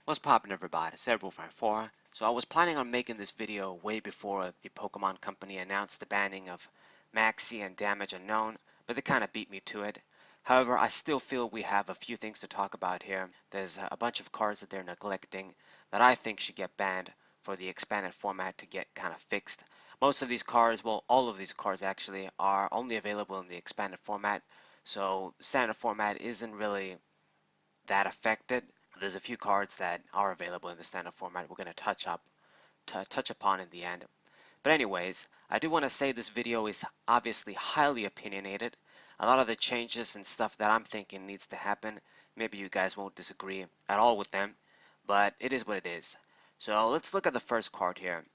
What's poppin', everybody? Wolf94. So I was planning on making this video way before the Pokemon Company announced the banning of Maxie and Damage Unknown, but they kind of beat me to it. However, I still feel we have a few things to talk about here. There's a bunch of cards that they're neglecting that I think should get banned for the expanded format to get kind of fixed. Most of these cards, well, all of these cards actually, are only available in the expanded format, so standard format isn't really that affected. There's a few cards that are available in the standard format we're going to touch upon in the end. But anyways, I do want to say this video is obviously highly opinionated. A lot of the changes and stuff that I'm thinking needs to happen. Maybe you guys won't disagree at all with them, but it is what it is. So let's look at the first card here.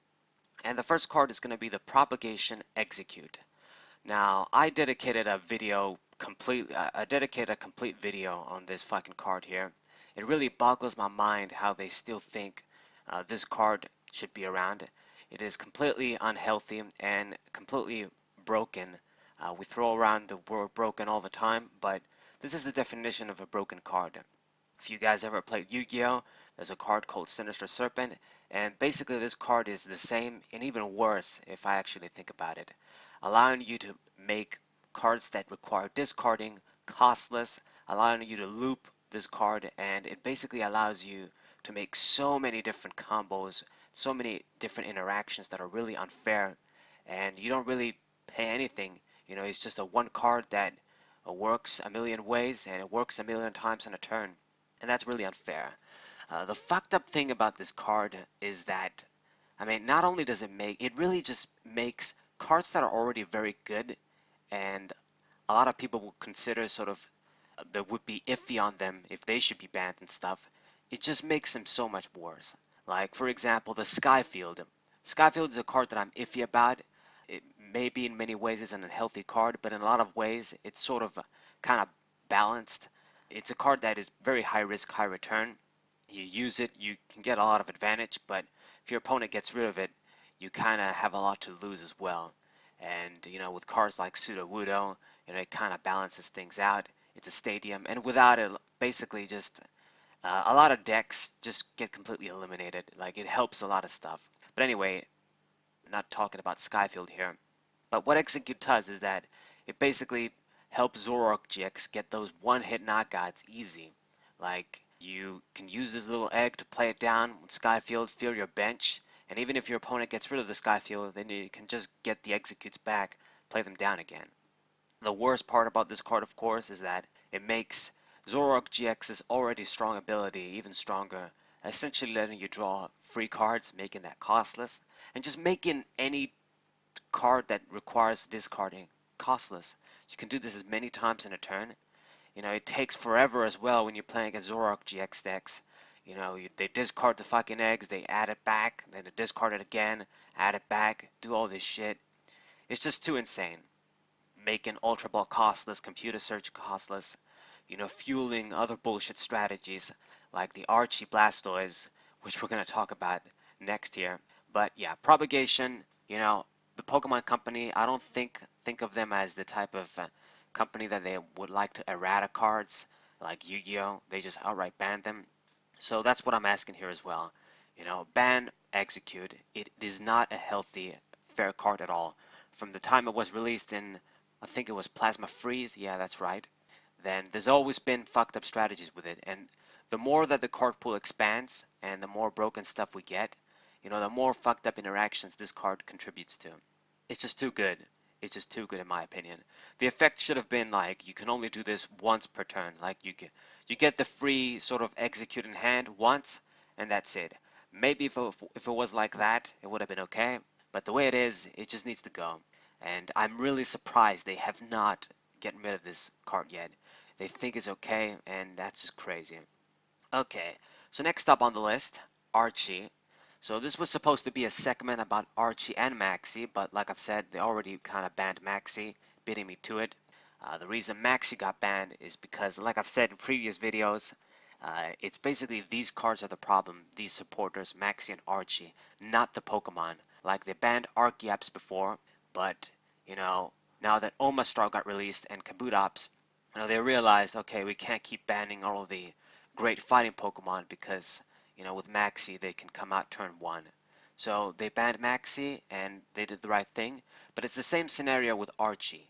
And the first card is going to be the Propagation Execute. Now, I dedicated a complete video on this fucking card here. It really boggles my mind how they still think this card should be around. It is completely unhealthy and completely broken. We throw around the word broken all the time, but this is the definition of a broken card. If you guys ever played Yu-Gi-Oh, there's a card called Sinister Serpent, and basically this card is the same and even worse if I actually think about it, allowing you to make cards that require discarding costless, allowing you to loop this card, and it basically allows you to make so many different combos, so many different interactions that are really unfair, and you don't really pay anything. You know, it's just a one card that works a million ways and it works a million times in a turn, and that's really unfair. The fucked up thing about this card is that, I mean, not only does it really just makes cards that are already very good, and a lot of people will consider sort of that would be iffy on them if they should be banned and stuff. It just makes them so much worse. Like, for example, the Skyfield. Skyfield is a card that I'm iffy about. It maybe in many ways is an unhealthy card, but in a lot of ways it's sort of kind of balanced. It's a card that is very high risk, high return. You use it, you can get a lot of advantage, but if your opponent gets rid of it, you kind of have a lot to lose as well. And you know, with cards like Sudowoodo, you know, it kind of balances things out. It's a stadium, and without it, basically just a lot of decks just get completely eliminated. Like, it helps a lot of stuff. But anyway, I'm not talking about Skyfield here. But what Execute does is that it basically helps Zoroark GX get those one-hit knockouts easy. Like, you can use this little egg to play it down with Skyfield, fill your bench, and even if your opponent gets rid of the Skyfield, then you can just get the Executes back, play them down again. The worst part about this card, of course, is that it makes Zoroark GX's already strong ability even stronger, essentially letting you draw free cards, making that costless, and just making any card that requires discarding costless. You can do this as many times in a turn. You know, it takes forever as well when you're playing against Zoroark GX decks. You know, they discard the fucking eggs, they add it back, then they discard it again, add it back, do all this shit. It's just too insane. Making Ultra Ball costless, Computer Search costless, you know, fueling other bullshit strategies like the Archie Blastoise, which we're going to talk about next here. But yeah, Propagation, you know, the Pokemon Company, I don't think of them as the type of company that they would like to errata cards like Yu-Gi-Oh. They just outright ban them. So that's what I'm asking here as well. You know, ban Execute. It is not a healthy, fair card at all. From the time it was released in, I think it was Plasma Freeze, yeah, that's right. Then there's always been fucked up strategies with it. And the more that the card pool expands and the more broken stuff we get, you know, the more fucked up interactions this card contributes to. It's just too good. It's just too good in my opinion. The effect should have been like you can only do this once per turn. Like you get the free sort of Execute in hand once and that's it. Maybe if it was like that, it would have been okay. But the way it is, it just needs to go. And I'm really surprised they have not gotten rid of this card yet. They think it's okay, and that's just crazy. Okay, so next up on the list, Archie. So this was supposed to be a segment about Archie and Maxie, but like I've said, they already kind of banned Maxie, beating me to it. The reason Maxie got banned is because, like I've said in previous videos, it's basically these cards are the problem, these supporters, Maxie and Archie, not the Pokemon. Like, they banned Archeops before, but, you know, now that Omastar got released and Kabutops, you know, they realized, okay, we can't keep banning all of the great fighting Pokemon because, with Maxie, they can come out turn 1. So they banned Maxie and they did the right thing. But it's the same scenario with Archie.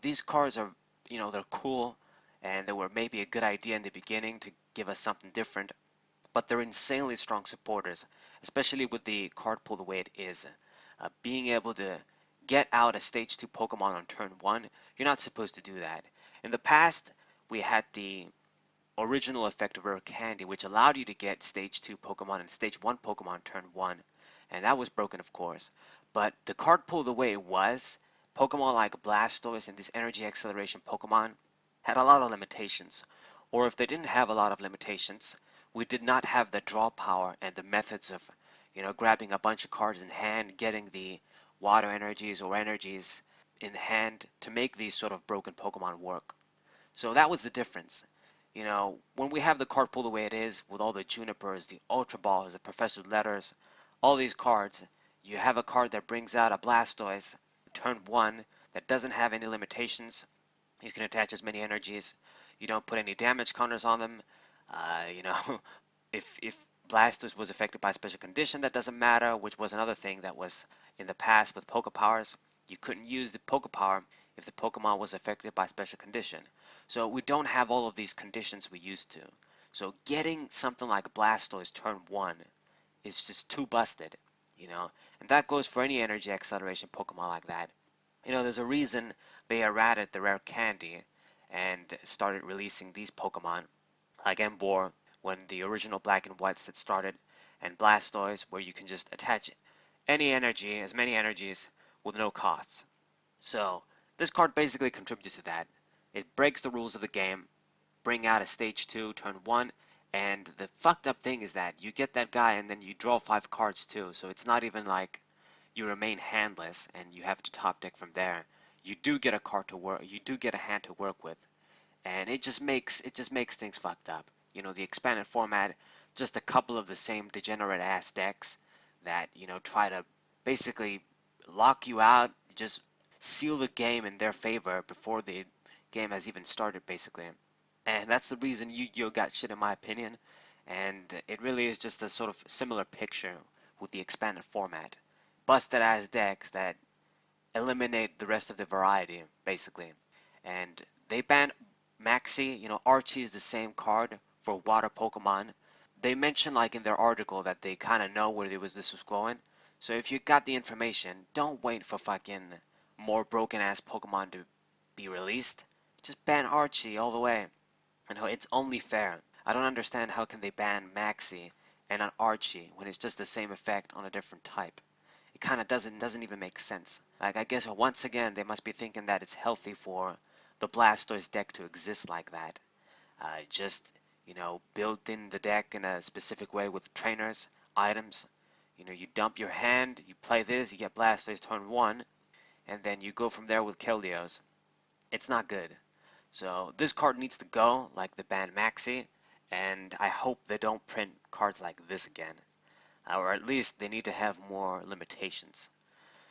These cards are, they're cool and they were maybe a good idea in the beginning to give us something different. But they're insanely strong supporters, especially with the card pool the way it is. Being able to get out a stage 2 Pokemon on turn 1, you're not supposed to do that. In the past, we had the original effect of Rare Candy, which allowed you to get Stage 2 Pokemon and Stage 1 Pokemon turn 1, and that was broken, of course. But the card pool the way it was, Pokemon like Blastoise and these Energy Acceleration Pokemon had a lot of limitations. Or if they didn't have a lot of limitations, we did not have the draw power and the methods of, grabbing a bunch of cards in hand, getting the water energies or energies in hand to make these sort of broken Pokemon work. So that was the difference. When we have the card pool the way it is, with all the Junipers, the Ultra Balls, the Professor Letters, all these cards, you have a card that brings out a Blastoise, turn 1, that doesn't have any limitations. You can attach as many energies. You don't put any damage counters on them. You know, if Blastoise was affected by a special condition, that doesn't matter, which was another thing that was in the past with Poke Powers. You couldn't use the Poke Power if the Pokemon was affected by a special condition. So we don't have all of these conditions we used to. So getting something like Blastoise turn 1 is just too busted. And that goes for any energy acceleration Pokemon like that. There's a reason they errated the rare candy and started releasing these Pokemon like Emboar when the original Black and White set started, and Blastoise where you can just attach any energy, as many energies, with no costs. So this card basically contributes to that. It breaks the rules of the game, bring out a stage 2, turn 1, and the fucked up thing is that you get that guy and then you draw 5 cards too, so it's not even like you remain handless and you have to top deck from there. You do get a card to work, you do get a hand to work with, and it just makes things fucked up. The expanded format, just a couple of the same degenerate ass decks that try to basically lock you out, just seal the game in their favor before the game has even started, basically. And that's the reason Yu-Gi-Oh got shit, in my opinion. And it really is just a sort of similar picture with the expanded format. Busted ass decks that eliminate the rest of the variety, basically. And they banned Maxie. Archie is the same card for water Pokemon. They mentioned like in their article that they kind of know where this was going. So if you got the information, don't wait for fucking more broken ass Pokemon to be released. Just ban Archie all the way. It's only fair. I don't understand how can they ban Maxie and an Archie when it's just the same effect on a different type. It kind of doesn't even make sense. Like, I guess once again they must be thinking that it's healthy for the Blastoise deck to exist like that. Just build in the deck in a specific way with trainers, items. You dump your hand, you play this, you get Blastoise turn 1, and then you go from there with Keleos. It's not good. So this card needs to go, like the band Maxie, and I hope they don't print cards like this again. Or at least they need to have more limitations.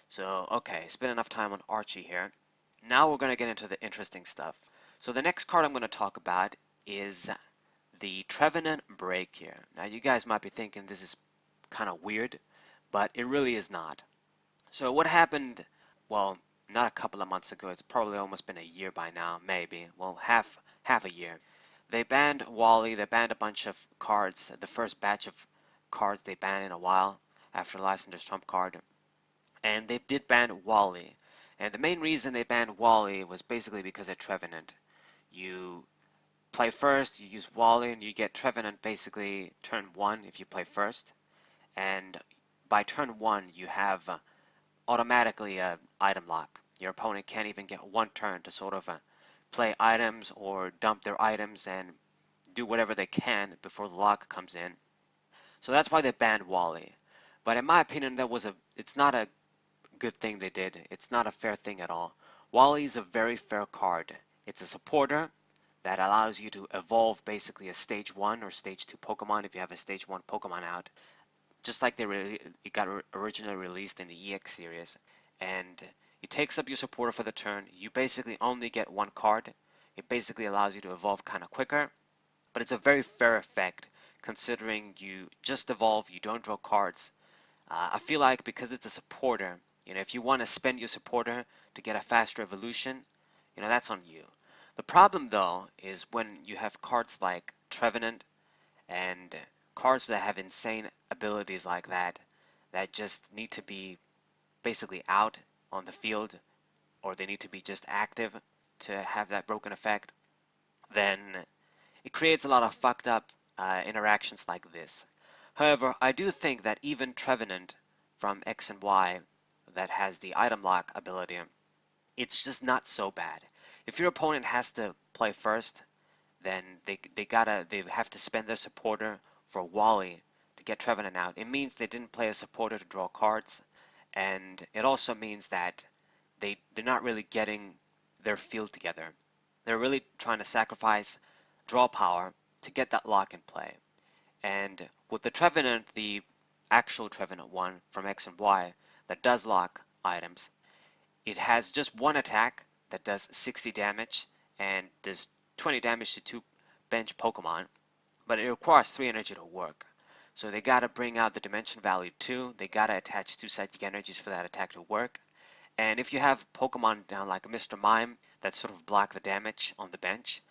So, okay, spent enough time on Archie here. Now we're going to get into the interesting stuff. So the next card I'm going to talk about is the Trevenant Break here. Now you guys might be thinking this is kind of weird, but it really is not. So what happened, well, not a couple of months ago, it's probably almost been a year by now, maybe. Well, half a year. They banned Wally, they banned a bunch of cards, the first batch of cards they banned in a while after Lysander's Trump card. And they did ban Wally. And the main reason they banned Wally was basically because of Trevenant. You play first, you use Wally, and you get Trevenant basically turn 1 if you play first. And by turn 1, you have automatically an item lock. Your opponent can't even get one turn to sort of play items or dump their items and do whatever they can before the lock comes in. So that's why they banned Wally. But in my opinion, it's not a good thing they did. It's not a fair thing at all. Wally is a very fair card. It's a supporter that allows you to evolve basically a stage 1 or stage 2 Pokemon if you have a stage 1 Pokemon out. Just like it got originally released in the EX series. And it takes up your supporter for the turn. You basically only get one card. It basically allows you to evolve kind of quicker. But it's a very fair effect considering you just evolve, you don't draw cards. I feel like because it's a supporter, if you want to spend your supporter to get a faster evolution, that's on you. The problem though is when you have cards like Trevenant and cards that have insane abilities like that just need to be basically out on the field, or they need to be just active to have that broken effect, then it creates a lot of fucked up interactions like this. However, I do think that even Trevenant from X and Y that has the item lock ability, it's just not so bad. If your opponent has to play first, then they have to spend their supporter for Wally to get Trevenant out. It means they didn't play a supporter to draw cards, and it also means that they're not really getting their field together. They're really trying to sacrifice draw power to get that lock in play. And with the Trevenant, the actual Trevenant one from X and Y that does lock items, it has just one attack that does 60 damage and does 20 damage to 2 bench Pokemon, but it requires 3 energy to work. So they gotta bring out the dimension value too. They gotta attach 2 psychic energies for that attack to work. And if you have Pokemon down like Mr. Mime that sort of block the damage on the bench,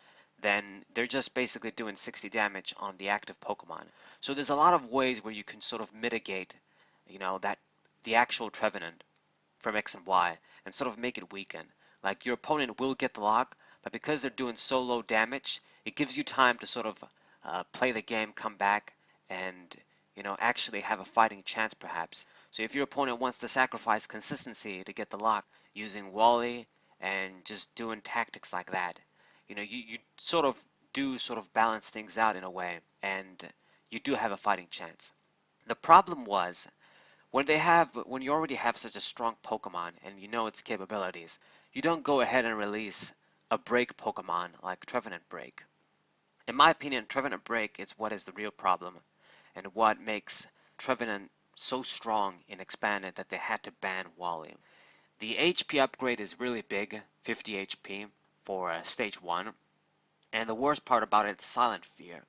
then they're just basically doing 60 damage on the active Pokemon. So there's a lot of ways where you can sort of mitigate, that the actual Trevenant from X and Y and sort of make it weaken. Like your opponent will get the lock, but because they're doing so low damage, it gives you time to sort of play the game, come back, and actually have a fighting chance perhaps. So if your opponent wants to sacrifice consistency to get the lock using Wally and just doing tactics like that, you sort of do sort of balance things out in a way, and you do have a fighting chance. The problem was when you already have such a strong Pokemon and you know its capabilities, you don't go ahead and release a break Pokemon like Trevenant Break. In my opinion, Trevenant Break is what is the real problem and what makes Trevenant so strong in Expanded that they had to ban Wally. The HP upgrade is really big, 50 HP for Stage 1, and the worst part about it is Silent Fear.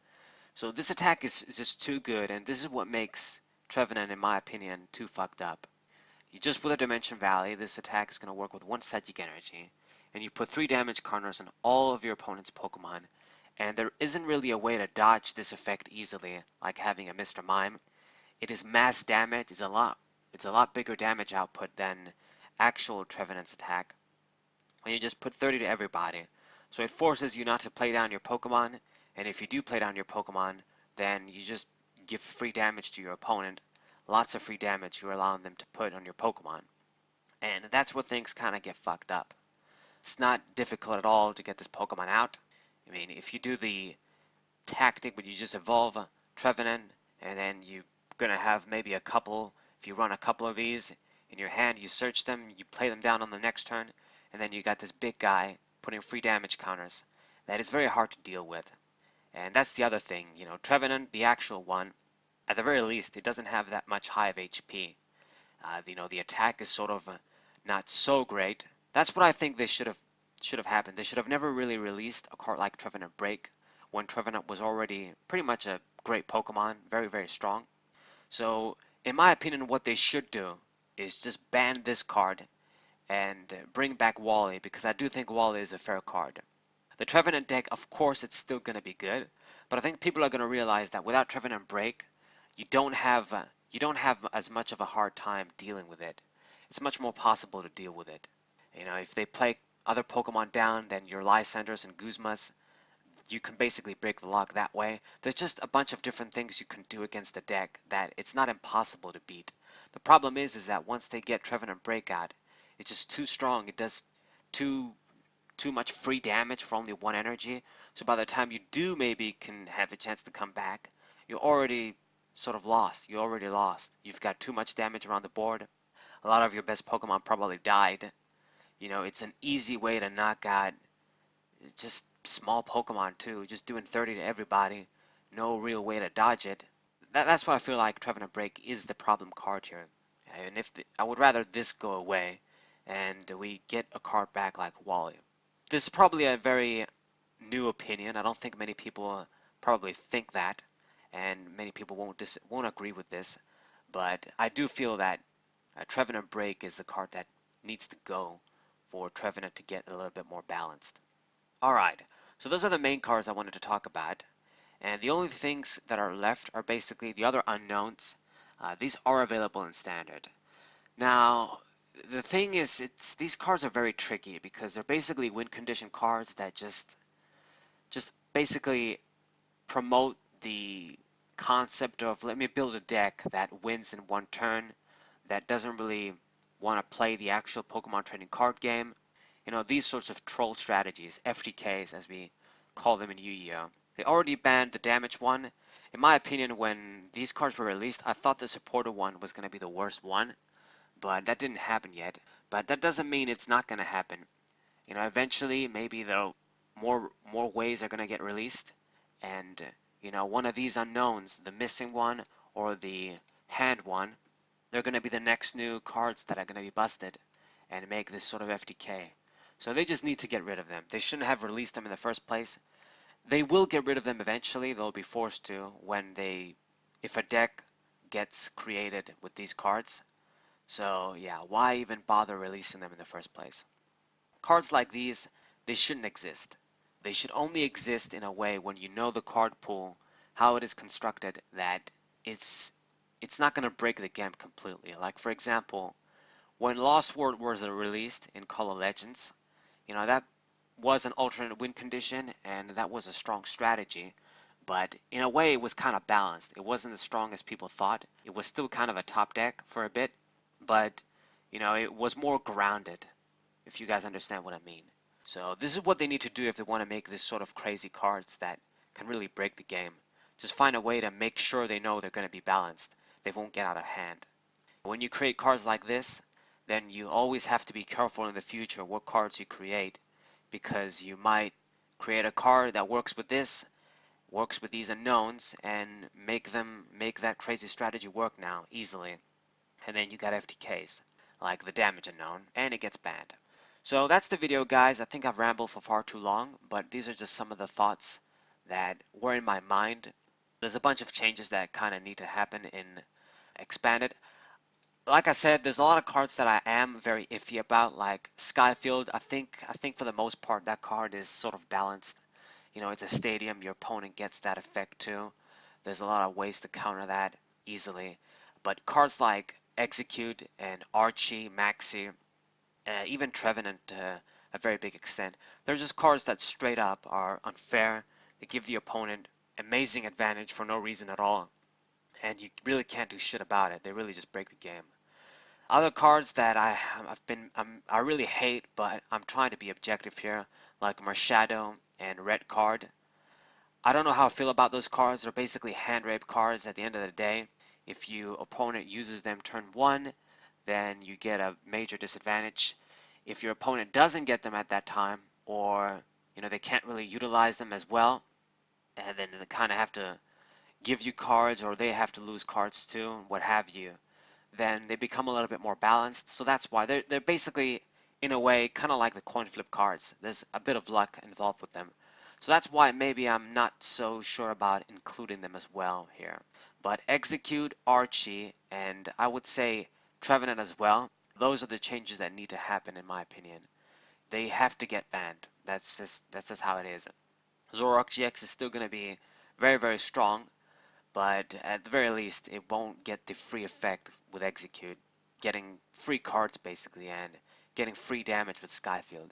So this attack is just too good, and this is what makes Trevenant, in my opinion, too fucked up. You just put a Dimension Valley, this attack is going to work with 1 Psychic Energy, and you put 3 damage counters on all of your opponent's Pokemon, and there isn't really a way to dodge this effect easily, like having a Mr. Mime. It is mass damage, it's a lot bigger damage output than actual Trevenant's attack. And you just put 30 to everybody. So it forces you not to play down your Pokemon, and if you do play down your Pokemon, then you just give free damage to your opponent. Lots of free damage you're allowing them to put on your Pokemon. And that's where things kind of get fucked up. It's not difficult at all to get this Pokemon out. I mean, if you do the tactic where you just evolve Trevenant, and then you're going to have maybe a couple, if you run a couple of these in your hand, you search them, you play them down on the next turn, and then you got this big guy putting free damage counters. That is very hard to deal with. And that's the other thing, Trevenant, the actual one, at the very least, it doesn't have that much high of HP. The attack is sort of not so great. That's what I think they should have happened. They should have never really released a card like Trevenant Break when Trevenant was already pretty much a great Pokemon, very, very strong. So, in my opinion, what they should do is just ban this card and bring back Wally, because I do think Wally is a fair card. The Trevenant deck, of course, it's still going to be good, but I think people are going to realize that without Trevenant Break, you don't have as much of a hard time dealing with it. It's much more possible to deal with it. If they play other Pokemon down, then your Lysanders and Guzmas, you can basically break the lock that way. There's just a bunch of different things you can do against the deck that it's not impossible to beat. The problem is that once they get Trevenant Break out, it's just too strong. It does too much free damage for only 1 energy. So by the time you do maybe can have a chance to come back, you're already sort of lost. You're already lost. You've got too much damage around the board. A lot of your best Pokemon probably died. It's an easy way to knock out just small Pokemon too. Just doing 30 to everybody. No real way to dodge it. That's why I feel like Trevenant Break is the problem card here. And I would rather this go away and we get a card back like Wally. This is probably a very new opinion. I don't think many people probably think that. and many people won't agree with this, but I do feel that Trevenant Break is the card that needs to go for Trevenant to get a little bit more balanced. Alright, so those are the main cards I wanted to talk about, and the only things that are left are basically the other unknowns. These are available in Standard. Now, the thing is, these cards are very tricky because they're basically win condition cards that just basically promote the concept of let me build a deck that wins in one turn, that doesn't really want to play the actual Pokemon trading card game. You know, these sorts of troll strategies, FTKs as we call them in Yu-Gi-Oh! They already banned the damage one. In my opinion, when these cards were released, I thought the supporter one was going to be the worst one, but that didn't happen yet. But that doesn't mean it's not going to happen. You know, eventually, maybe more ways are going to get released, and you know, one of these unknowns, the missing one or the hand one, they're going to be the next new cards that are going to be busted and make this sort of FTK. So they just need to get rid of them. They shouldn't have released them in the first place. They will get rid of them eventually. They'll be forced to if a deck gets created with these cards. So yeah, why even bother releasing them in the first place? Cards like these, they shouldn't exist. They should only exist in a way when you know the card pool, how it is constructed, that it's it's not going to break the game completely. Like for example, when Lost World was released in Call of Legends, you know, that was an alternate win condition and that was a strong strategy, but in a way it was kind of balanced. It wasn't as strong as people thought. It was still kind of a top deck for a bit, but you know, it was more grounded, if you guys understand what I mean. So this is what they need to do if they want to make this sort of crazy cards that can really break the game. Just find a way to make sure they know they're going to be balanced. They won't get out of hand. When you create cards like this, then you always have to be careful in the future what cards you create, because you might create a card that works with this, works with these unknowns, and make that crazy strategy work now easily. And then you got FTKs, like the damage unknown, and it gets banned. So that's the video, guys. I think I've rambled for far too long, but these are just some of the thoughts that were in my mind. There's a bunch of changes that kind of need to happen in Expanded. Like I said, there's a lot of cards that I am very iffy about, like Skyfield. I think for the most part that card is sort of balanced. You know, it's a stadium, your opponent gets that effect too. There's a lot of ways to counter that easily. But cards like Execute and Archie, Maxie, even Trevenant to a very big extent, they're just cards that straight up are unfair. They give the opponent amazing advantage for no reason at all, and you really can't do shit about it. They really just break the game. Other cards that I really hate, but I'm trying to be objective here, like Marshadow and Red Card. I don't know how I feel about those cards. They're basically hand rape cards at the end of the day. If your opponent uses them turn 1, then you get a major disadvantage. If your opponent doesn't get them at that time, or you know, they can't really utilize them as well, and then they kind of have to give you cards, or they have to lose cards too, what have you, then they become a little bit more balanced. So that's why they're basically, in a way, kind of like the coin flip cards. There's a bit of luck involved with them. So that's why maybe I'm not so sure about including them as well here. But Execute, Archie, and I would say Trevenant as well, those are the changes that need to happen in my opinion. They have to get banned. That's just how it is. Zoroark GX is still going to be very, very strong, but at the very least it won't get the free effect with Execute, getting free cards basically and getting free damage with Skyfield.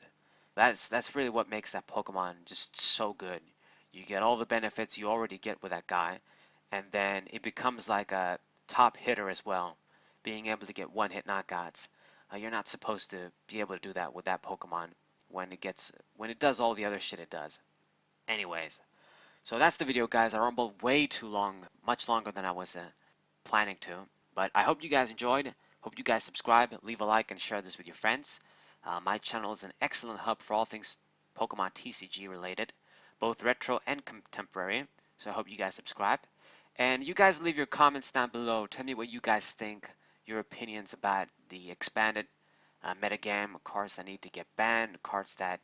That's really what makes that Pokemon just so good. You get all the benefits you already get with that guy, and then it becomes like a top hitter as well, being able to get one hit knockouts. You're not supposed to be able to do that with that Pokemon when it does all the other shit it does. Anyways, so that's the video, guys. I rumbled way too long, much longer than I was planning to. But I hope you guys enjoyed. Hope you guys subscribe, leave a like, and share this with your friends. My channel is an excellent hub for all things Pokemon TCG related, both retro and contemporary. So I hope you guys subscribe. And you guys leave your comments down below. Tell me what you guys think, your opinions about the expanded metagame, cards that need to get banned, cards that,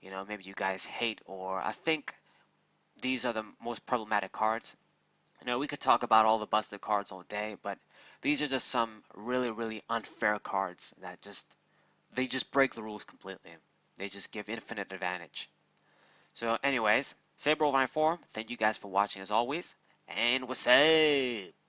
you know, maybe you guys hate, or I think these are the most problematic cards. I know we could talk about all the busted cards all day, but these are just some really, really unfair cards that they just break the rules completely. They just give infinite advantage. So anyways, Saber04, thank you guys for watching as always, and what's up?